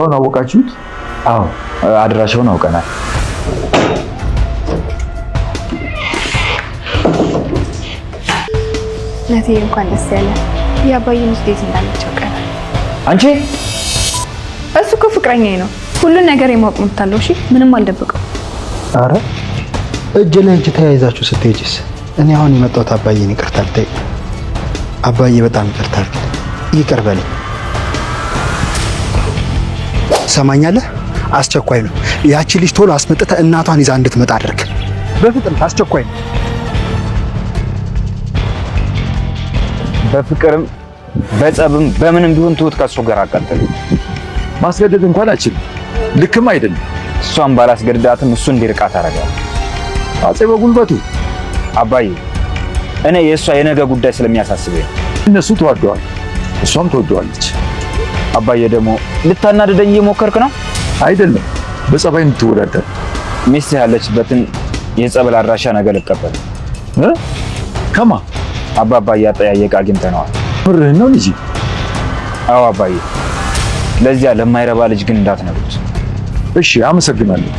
ቦታውን አወቃችሁት? አዎ አድራሻውን አውቀናል። ነቴ እንኳን ደስ ያለ። የአባዬ ሚስት የት እንዳለች አውቀናል። አንቺ እሱ እኮ ፍቅረኛዬ ነው። ሁሉን ነገር የማወቅ መብት አለው። እሺ ምንም አልደብቀው። አረ እጅ ለእጅ ተያይዛችሁ ስትሄጂስ? እኔ አሁን የመጣሁት አባዬን ይቅርታ ልጠይቅ። አባዬ በጣም ይቅርታ ይቅር በለኝ። ሰማኛለህ? አስቸኳይ ነው። ያቺ ልጅ ቶሎ አስመጥተህ እናቷን ይዛ እንድትመጣ አድርግ። በፍጥነት አስቸኳይ ነው። በፍቅርም በጸብም በምንም ቢሆን ትሁት ከሱ ጋር አቃጠለ። ማስገደድ እንኳን አልችልም፣ ልክም አይደለም። እሷን ባላስገድዳትም እሱ እንዲርቃት አደረጋለሁ። አፄ በጉልበቱ አባዬ እኔ የእሷ የነገ ጉዳይ ስለሚያሳስበኝ እነሱ ተዋደዋል፣ እሷም ተወደዋለች። አባዬ ደግሞ ልታናደደኝ እየሞከርክ ነው? አይደለም፣ በጸባይ እንትወዳደር። ሚስት ያለችበትን የጸበል አድራሻ ነገ ልቀበል። ከማ አባባ እያጠያየቅ አግኝተነዋል። ምርህን ነው ልጅ? አዎ አባዬ፣ ለዚያ ለማይረባ ልጅ ግን እንዳትነግሩት። እሺ አመሰግናለሁ።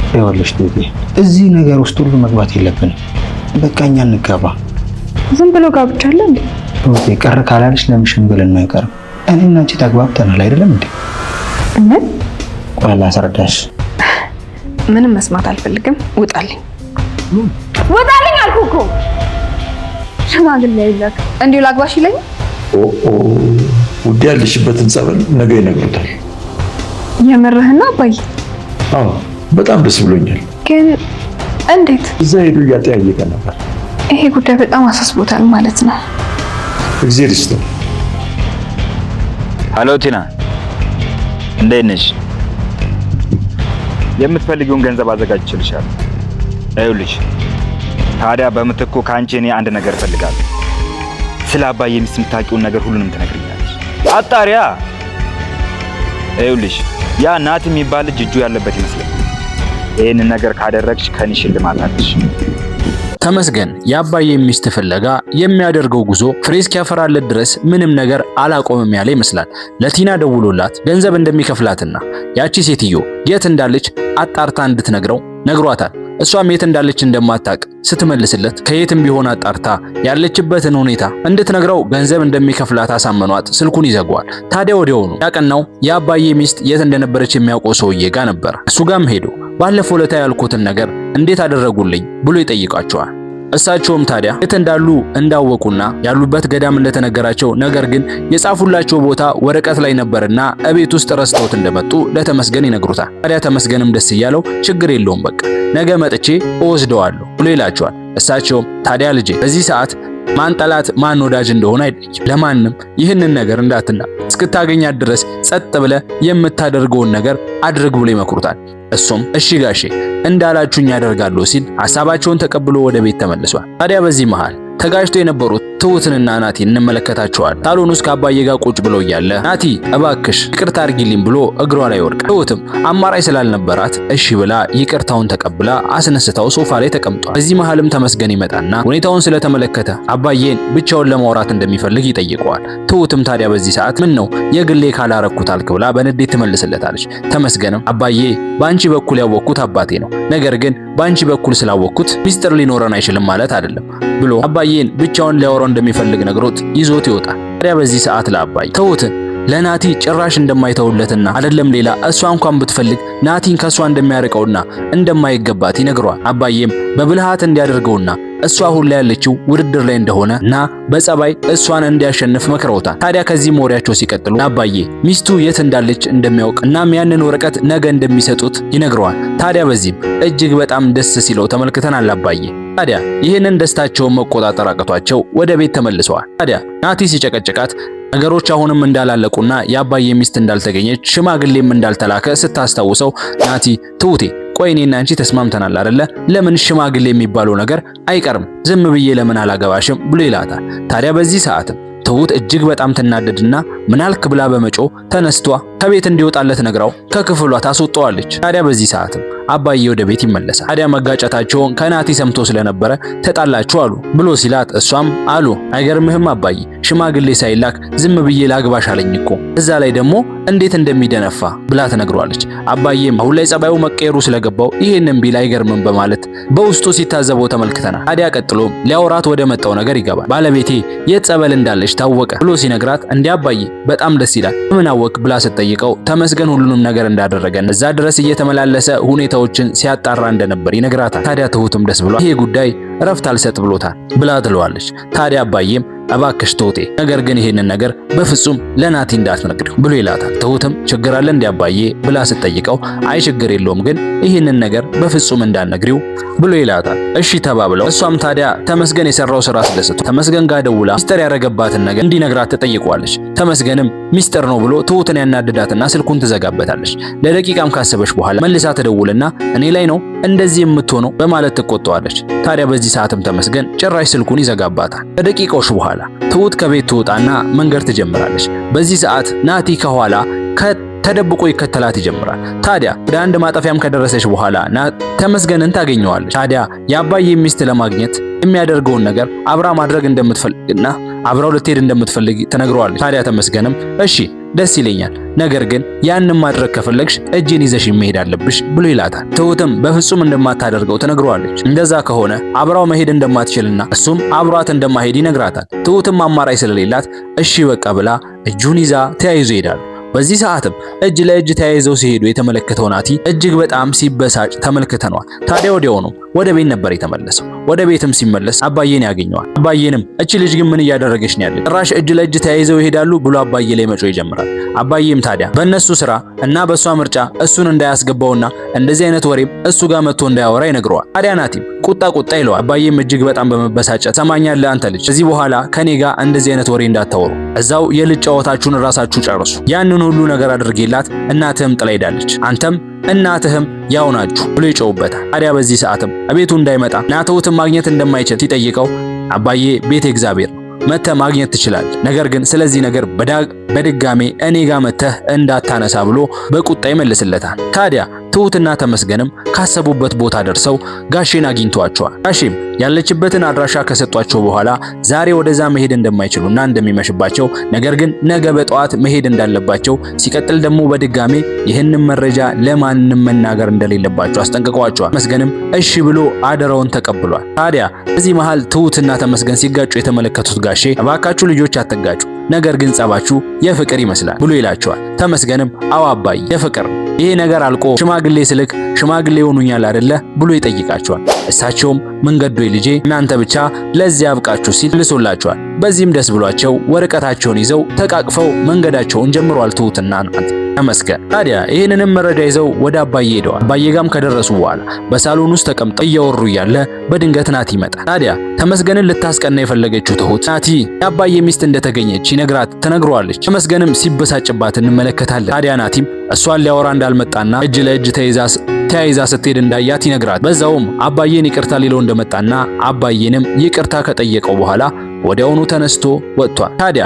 ይኸውልሽ ቴቴ፣ እዚህ ነገር ውስጥ ሁሉ መግባት የለብንም። በቃ እኛ እንጋባ። ዝም ብሎ ጋብቻ አለ እንዴ? ቴቴ ቀር ካላለሽ ለምን ሽምግልና አይቀርም? እኔና አንቺ ተግባብተናል አይደለም እንዴ? ምን? ቆይ ላስረዳሽ። ምንም መስማት አልፈልግም። ውጣልኝ፣ ውጣልኝ አልኩህ እኮ። ሽማግሌ አይላክ እንዲሁ ላግባሽ ይለኝ። ውድ ያለሽበትን ጸበል ነገ ይነግሩታል። የምርህና አባዬ? አዎ በጣም ደስ ብሎኛል። ግን እንዴት? እዛ ሄዱ እያጠያየቀ ነበር። ይሄ ጉዳይ በጣም አሳስቦታል ማለት ነው። እግዚአብሔር ይስጥህ። ሄሎ ቲና፣ እንዴት ነሽ? የምትፈልጊውን ገንዘብ አዘጋጅቼልሻለሁ። ይኸውልሽ፣ ታዲያ በምትኩ ከአንቺ እኔ አንድ ነገር እፈልጋለሁ። ስለ አባዬ ሚስት የምታውቂውን ነገር ሁሉንም ትነግሪኛለሽ። አጣሪያ። ይኸውልሽ፣ ያ ናት የሚባል ልጅ እጁ ያለበት ይመስለኛል። ይህንን ነገር ካደረግሽ ከኔ ሽልማት አለሽ። ተመስገን የአባዬ ሚስት ፍለጋ የሚያደርገው ጉዞ ፍሬ እስኪያፈራለት ድረስ ምንም ነገር አላቆምም ያለ ይመስላል። ለቲና ደውሎላት ገንዘብ እንደሚከፍላትና ያቺ ሴትዮ የት እንዳለች አጣርታ እንድትነግረው ነግሯታል። እሷም የት እንዳለች እንደማታውቅ ስትመልስለት ከየትም ቢሆን አጣርታ ያለችበትን ሁኔታ እንድትነግረው ገንዘብ እንደሚከፍላት አሳመኗት። ስልኩን ይዘጋዋል። ታዲያ ወዲያውኑ ያቀናው የአባዬ ሚስት የት እንደነበረች የሚያውቀው ሰውዬ ጋር ነበር። እሱ ጋርም ሄዶ ባለፈው ለታ ያልኩትን ነገር እንዴት አደረጉልኝ ብሎ ይጠይቃቸዋል። እሳቸውም ታዲያ የት እንዳሉ እንዳወቁና ያሉበት ገዳም እንደተነገራቸው ነገር ግን የጻፉላቸው ቦታ ወረቀት ላይ ነበርና እቤት ውስጥ ረስተውት እንደመጡ ለተመስገን ይነግሩታል። ታዲያ ተመስገንም ደስ እያለው ችግር የለውም በቃ ነገ መጥቼ እወስደዋለሁ ብሎ ይላቸዋል። እሳቸውም ታዲያ ልጄ በዚህ ሰዓት ማን ጠላት ማን ወዳጅ እንደሆነ አይለይም፣ ለማንም ይህንን ነገር እንዳትና እስክታገኛት ድረስ ጸጥ ብለ የምታደርገውን ነገር አድርግ ብሎ ይመክሩታል። እሱም እሺ ጋሼ እንዳላችሁኝ ያደርጋለሁ ሲል ሐሳባቸውን ተቀብሎ ወደ ቤት ተመልሷል። ታዲያ በዚህ መሃል ተጋጭቶ የነበሩት ትሁትንና ናቲ እንመለከታቸዋል። ሳሎን ውስጥ ከአባዬ ጋር ቁጭ ብለው እያለ ናቲ እባክሽ ይቅርታ አድርጊልኝ ብሎ እግሯ ላይ ወድቃ፣ ትሁትም አማራጭ ስላልነበራት እሺ ብላ ይቅርታውን ተቀብላ አስነስታው ሶፋ ላይ ተቀምጧል። በዚህ መሃልም ተመስገን ይመጣና ሁኔታውን ስለተመለከተ አባዬን ብቻውን ለማውራት እንደሚፈልግ ይጠይቀዋል። ትሁትም ታዲያ በዚህ ሰዓት ምን ነው የግሌ ካላረኩት አልክ ብላ በንዴት ትመልስለታለች። ተመስገንም አባዬ በአንቺ በኩል ያወቅኩት አባቴ ነው፣ ነገር ግን በአንቺ በኩል ስላወቅኩት ሚስጥር ሊኖረን አይችልም ማለት አይደለም ብሎ አባዬን ብቻውን ሊያወራው እንደሚፈልግ ነግሮት ይዞት ይወጣል። ታዲያ በዚህ ሰዓት ለአባዬ ትሁትን ለናቲ ጭራሽ እንደማይተውለትና አይደለም ሌላ እሷ እንኳን ብትፈልግ ናቲን ከሷ እንደሚያርቀውና እንደማይገባት ይነግረዋል። አባዬም በብልሃት እንዲያደርገውና እሷ አሁን ላይ ያለችው ውድድር ላይ እንደሆነ እና በጸባይ እሷን እንዲያሸንፍ መክረውታል። ታዲያ ከዚህ ወሬያቸው ሲቀጥሉ አባዬ ሚስቱ የት እንዳለች እንደሚያውቅ እናም ያንን ወረቀት ነገ እንደሚሰጡት ይነግረዋል። ታዲያ በዚህም እጅግ በጣም ደስ ሲለው ተመልክተናል አባዬ። ታዲያ ይህንን ደስታቸውን መቆጣጠር አቅቷቸው ወደ ቤት ተመልሰዋል። ታዲያ ናቲ ሲጨቀጭቃት ነገሮች አሁንም እንዳላለቁና የአባዬ ሚስት እንዳልተገኘች ሽማግሌም እንዳልተላከ ስታስታውሰው ናቲ ትሁቴ ቆይ እኔና አንቺ ተስማምተናል አይደለ? ለምን ሽማግሌ የሚባለው ነገር አይቀርም? ዝም ብዬ ለምን አላገባሽም ብሎ ይላታል። ታዲያ በዚህ ሰዓትም ትሁት እጅግ በጣም ትናደድና ምናልክ ብላ በመጮ ተነስቷ ከቤት እንዲወጣለት ነግራው ከክፍሏ ታስወጣዋለች። ታዲያ በዚህ ሰዓትም አባዬ ወደ ቤት ይመለሳል። ታዲያ መጋጨታቸውን ከናቲ ሰምቶ ስለነበረ ተጣላችሁ አሉ ብሎ ሲላት እሷም አሉ አይገርምህም አባዬ ሽማግሌ ሳይላክ ዝም ብዬ ላግባሽ አለኝ እኮ እዛ ላይ ደግሞ እንዴት እንደሚደነፋ ብላ ትነግሯለች። አባዬም አሁን ላይ ጸባዩ መቀየሩ ስለገባው ይሄንን ቢል አይገርምም በማለት በውስጡ ሲታዘበው ተመልክተናል። ታዲያ ቀጥሎም ሊያወራት ወደ መጣው ነገር ይገባል። ባለቤቴ የት ጸበል እንዳለች ታወቀ ብሎ ሲነግራት እንዴ አባዬ በጣም ደስ ይላል ምን አወቅ ብላ ስትጠይቀው ተመስገን ሁሉንም ነገር እንዳደረገ እዛ ድረስ እየተመላለሰ ሁኔታዎችን ሲያጣራ እንደነበር ይነግራታል። ታዲያ ትሁትም ደስ ብሏል። ይሄ ጉዳይ እረፍት አልሰጥ ብሎታል ብላ ትለዋለች። ታዲያ አባዬም እባክሽ ትሁቴ ነገር ግን ይሄንን ነገር በፍጹም ለናቲ እንዳትነግሪው ብሎ ይላታል። ትሁትም ችግር አለ እንዴ አባዬ ብላ ስትጠይቀው አይ ችግር የለውም ግን ይሄንን ነገር በፍጹም እንዳትነግሪው ብሎ ይላታል። እሺ ተባብለው እሷም ታዲያ ተመስገን የሰራው ስራ አስደስቶ ተመስገን ጋር ደውላ ሚስጥር ያረገባትን ነገር እንዲነግራት ትጠይቀዋለች። ተመስገንም ሚስጥር ነው ብሎ ትሁትን ያናድዳትና ስልኩን ትዘጋበታለች። ለደቂቃም ካሰበች በኋላ መልሳ ትደውልና እኔ ላይ ነው እንደዚህ የምትሆነው በማለት ትቆጣዋለች። ታዲያ በዚህ ሰዓትም ተመስገን ጭራሽ ስልኩን ይዘጋባታል። ከደቂቃዎች በኋላ ትሁት ከቤት ትወጣና መንገድ ትጀምራለች። በዚህ ሰዓት ናቲ ከኋላ ተደብቆ ይከተላት ይጀምራል። ታዲያ ወደ አንድ ማጠፊያም ከደረሰች በኋላ ተመስገንን ታገኘዋለች። ታዲያ የአባዬ ሚስት ለማግኘት የሚያደርገውን ነገር አብራ ማድረግ እንደምትፈልግና አብራው ልትሄድ እንደምትፈልግ ትነግረዋለች። ታዲያ ተመስገንም እሺ ደስ ይለኛል፣ ነገር ግን ያንን ማድረግ ከፈለግሽ እጄን ይዘሽ መሄድ አለብሽ ብሎ ይላታል። ትሁትም በፍጹም እንደማታደርገው ትነግረዋለች። እንደዛ ከሆነ አብራው መሄድ እንደማትችልና እሱም አብሯት እንደማይሄድ ይነግራታል። ትሁትም አማራጭ ስለሌላት እሺ በቃ ብላ እጁን ይዛ ተያይዞ ይሄዳሉ። በዚህ ሰዓትም እጅ ለእጅ ተያይዘው ሲሄዱ የተመለከተው ናቲ እጅግ በጣም ሲበሳጭ ተመልክተነዋል። ታዲያ ወዲያውኑ ወደ ቤት ነበር የተመለሰው። ወደ ቤትም ሲመለስ አባዬን ያገኘዋል። አባዬንም እቺ ልጅ ግን ምን እያደረገች ነው ያለች? ጭራሽ እጅ ለእጅ ተያይዘው ይሄዳሉ ብሎ አባዬ ላይ መጮህ ይጀምራል። አባዬም ታዲያ በእነሱ ስራ እና በእሷ ምርጫ እሱን እንዳያስገባውና እንደዚህ አይነት ወሬም እሱ ጋር መጥቶ እንዳያወራ ይነግረዋል። ታዲያ ናቲም ቁጣ ይለዋል። አባዬም እጅግ በጣም በመበሳጨት ሰማኛለህ አንተ ልጅ እዚህ በኋላ ከኔ ጋር እንደዚህ አይነት ወሬ እንዳታወሩ፣ እዛው የልጅ ጨዋታችሁን ራሳችሁ ጨርሱ። ያንን ሁሉ ነገር አድርጌላት እናትህም ጥላ ሄዳለች፣ አንተም እናትህም ያው ናችሁ ብሎ ይጮውበታል። ታዲያ በዚህ ሰዓትም አቤቱ እንዳይመጣ ትሁትን ማግኘት እንደማይችል ሲጠይቀው አባዬ ቤተ እግዚአብሔር ነው መተህ ማግኘት ትችላለህ፣ ነገር ግን ስለዚህ ነገር በድጋሜ እኔ ጋር መተህ እንዳታነሳ ብሎ በቁጣ ይመልስለታል። ታዲያ ትሁትና ተመስገንም ካሰቡበት ቦታ ደርሰው ጋሼን አግኝተዋቸዋል። ጋሼም ያለችበትን አድራሻ ከሰጧቸው በኋላ ዛሬ ወደዛ መሄድ እንደማይችሉና እንደሚመሽባቸው ነገር ግን ነገ በጠዋት መሄድ እንዳለባቸው ሲቀጥል ደግሞ በድጋሜ ይህንን መረጃ ለማንም መናገር እንደሌለባቸው አስጠንቅቀዋቸዋል። ተመስገንም እሺ ብሎ አደራውን ተቀብሏል። ታዲያ በዚህ መሃል ትሁትና ተመስገን ሲጋጩ የተመለከቱት ጋሼ እባካችሁ ልጆች አትጋጩ፣ ነገር ግን ጸባችሁ የፍቅር ይመስላል ብሎ ይላቸዋል። ተመስገንም አዎ አባዬ የፍቅር ይሄ ነገር አልቆ ሽማግሌ ስልክ ሽማግሌ ሆኑኛል አይደለ ብሎ ይጠይቃቸዋል። እሳቸውም መንገዶይ ልጄ እናንተ ብቻ ለዚህ ያብቃችሁ ሲል ልሶላቸዋል። በዚህም ደስ ብሏቸው ወረቀታቸውን ይዘው ተቃቅፈው መንገዳቸውን ጀምሯል ትሁትና ናቲ ተመስገን። ታዲያ ይህንንም መረጃ ይዘው ወደ አባዬ ሄደዋል። አባዬ ጋም ከደረሱ በኋላ በሳሎን ውስጥ ተቀምጠው እያወሩ እያለ በድንገት ናቲ ይመጣል። ታዲያ ተመስገንን ልታስቀና የፈለገችው ትሁት ናቲ የአባዬ ሚስት እንደተገኘች ትነግረዋለች። ተመስገንም ሲበሳጭባት እንመለከታለን። ታዲያ ናቲም እሷን ሊያወራ እንዳልመጣና እጅ ለእጅ ተያይዛ ስትሄድ እንዳያት ይነግራት። በዛውም አባዬን ይቅርታ ሊለው እንደመጣና አባዬንም ይቅርታ ከጠየቀው በኋላ ወዲያውኑ ተነስቶ ወጥቷል። ታዲያ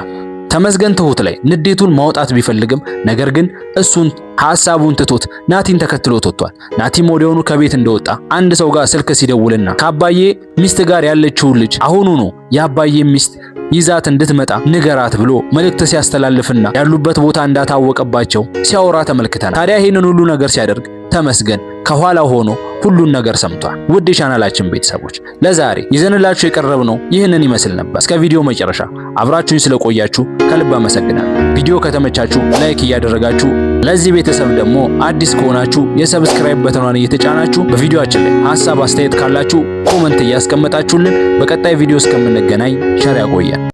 ተመስገን ትሁት ላይ ንዴቱን ማውጣት ቢፈልግም ነገር ግን እሱን ሐሳቡን ትቶት ናቲን ተከትሎት ወጥቷል። ናቲም ወዲያውኑ ከቤት እንደወጣ አንድ ሰው ጋር ስልክ ሲደውልና ከአባዬ ሚስት ጋር ያለችውን ልጅ አሁኑኑ የአባዬ ሚስት ይዛት እንድትመጣ ንገራት ብሎ መልእክት ሲያስተላልፍና ያሉበት ቦታ እንዳታወቀባቸው ሲያወራ ተመልክተናል። ታዲያ ይህንን ሁሉ ነገር ሲያደርግ ተመስገን ከኋላ ሆኖ ሁሉን ነገር ሰምቷል። ውድ የቻናላችን ቤተሰቦች ለዛሬ ይዘንላችሁ የቀረብነው ይህንን ይመስል ነበር። እስከ ቪዲዮ መጨረሻ አብራችሁኝ ስለቆያችሁ ከልብ አመሰግናለሁ። ቪዲዮ ከተመቻችሁ ላይክ እያደረጋችሁ ለዚህ ቤተሰብ ደግሞ አዲስ ከሆናችሁ የሰብስክራይብ በተኗን እየተጫናችሁ በቪዲዮአችን ላይ ሐሳብ አስተያየት ካላችሁ ኮመንት እያስቀመጣችሁልን በቀጣይ ቪዲዮ እስከምንገናኝ ቸር ያቆየን።